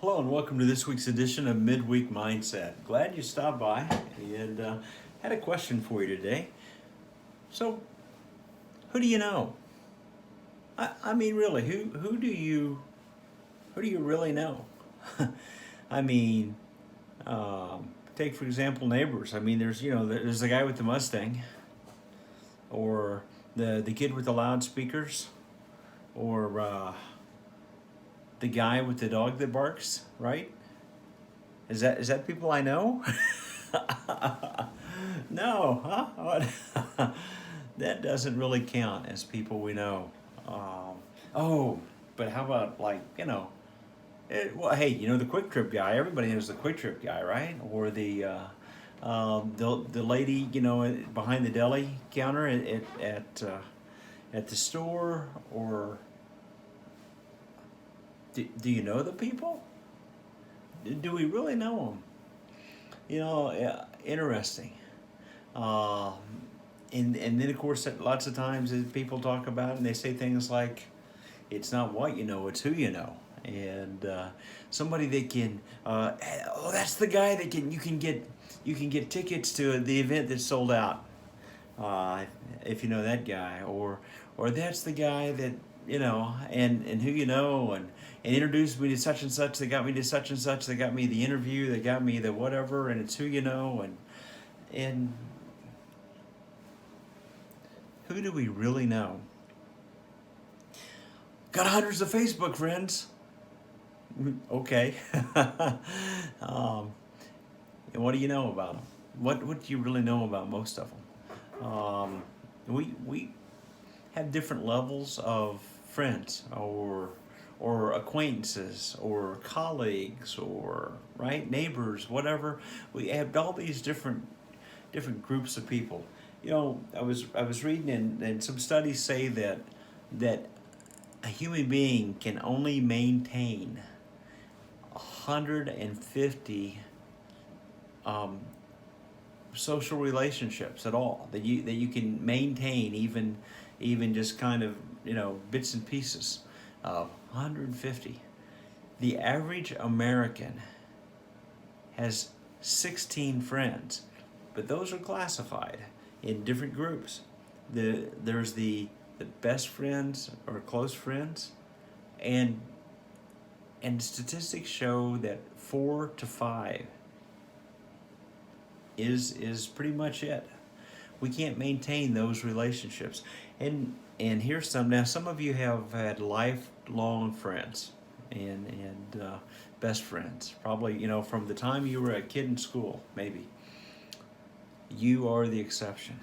Hello and welcome to this week's edition of Midweek Mindset. Glad you stopped by and had a question for you today. So, who do you know? I mean, really, who do you really know? I mean, take for example neighbors. I mean, there's the guy with the Mustang, or the kid with the loudspeakers, or the guy with the dog that barks. Right? Is that people I know? No, huh? That doesn't really count as people we know. Oh, but how about well, hey, the Quick Trip guy. Everybody knows the Quick Trip guy, right? Or the lady, behind the deli counter at the store. Or do you know the people? Do we really know them? Yeah, interesting. Uh, and then of course lots of times people talk about it and they say things like, it's not what you know, it's who you know. And somebody that can, oh, that's the guy that you can get tickets to the event that's sold out. uh, if you know that guy, or that's the guy that and who and introduced me to such and such, that got me to such and such, that got me the interview, that got me the whatever, and it's who you know. And who do we really know? Got hundreds of Facebook friends. Okay. um, and what do you know about them? What do you really know about most of them? We have different levels of friends, or acquaintances, or colleagues, or right neighbors, whatever. We have all these different groups of people. I was reading, and some studies say that a human being can only maintain 150 um, social relationships at all, that you can maintain, even just kind of bits and pieces of 150. The average American has 16 friends, but those are classified in different groups. There's the best friends or close friends, and statistics show that 4 to 5 is pretty much it. We can't maintain those relationships. And here's some. Now, some of you have had lifelong friends and best friends, probably from the time you were a kid in school. Maybe you are the exception.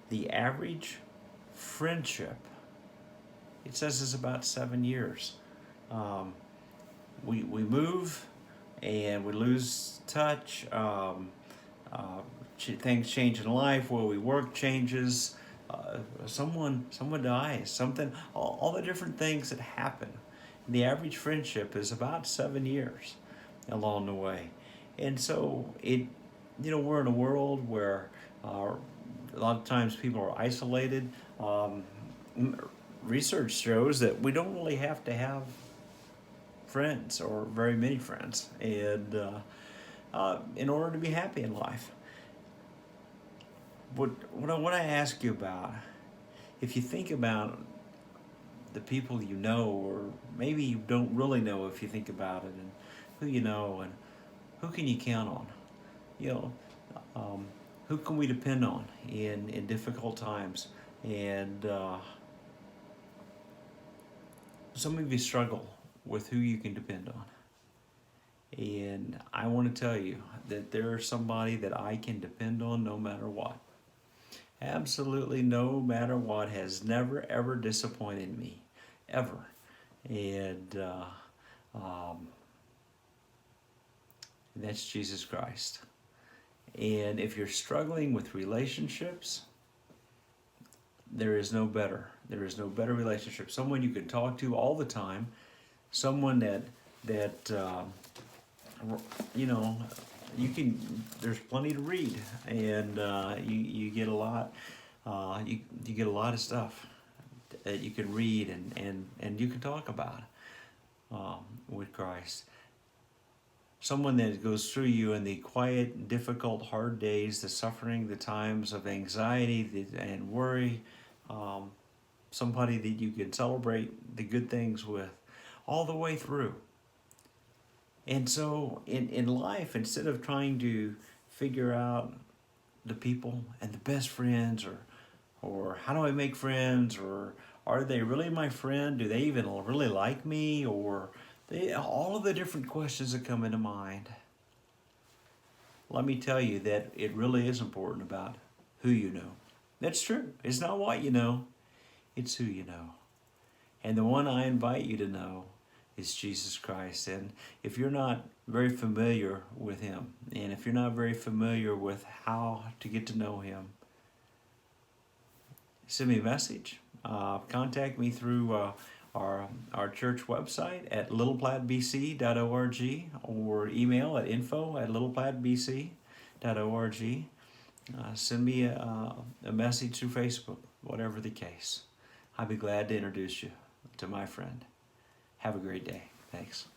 The average friendship, it says, is about 7 years. Um, we move and we lose touch. Things change in life. Where we work changes. Someone dies. Something. All the different things that happen. The average friendship is about 7 years along the way, and so we're in a world where a lot of times people are isolated. Um, Research shows that we don't really have to have friends, or very many friends, and in order to be happy in life. What I want to ask you about, if you think about the people you know, or maybe you don't really know, if you think about it, and who you know, and who can you count on, you know, um, who can we depend on in difficult times, and some of you struggle with who you can depend on. And I want to tell you that there's somebody that I can depend on no matter what. Absolutely no matter what, has never ever disappointed me, ever. And um, that's Jesus Christ. And if you're struggling with relationships, there is no better. There is no better relationship. Someone you can talk to all the time. Someone that you know you can. There's plenty to read, and you get a lot. You get a lot of stuff that you can read, and you can talk about with Christ. someone that goes through you in the quiet, difficult, hard days, the suffering, the times of anxiety and worry, um, somebody that you can celebrate the good things with all the way through. And so in life, instead of trying to figure out the people and the best friends, or how do I make friends, or are they really my friend? Do they even really like me? Or all of the different questions that come into mind. Let me tell you that it really is important about who you know. That's true. It's not what you know, it's who you know. And the one I invite you to know is Jesus Christ. And if you're not very familiar with him, and if you're not very familiar with how to get to know him, send me a message. Contact me through our church website at littleplatbc.org, or email at info@littleplatbc.org. Send me a message through Facebook, whatever the case. I'd be glad to introduce you to my friend. Have a great day. Thanks.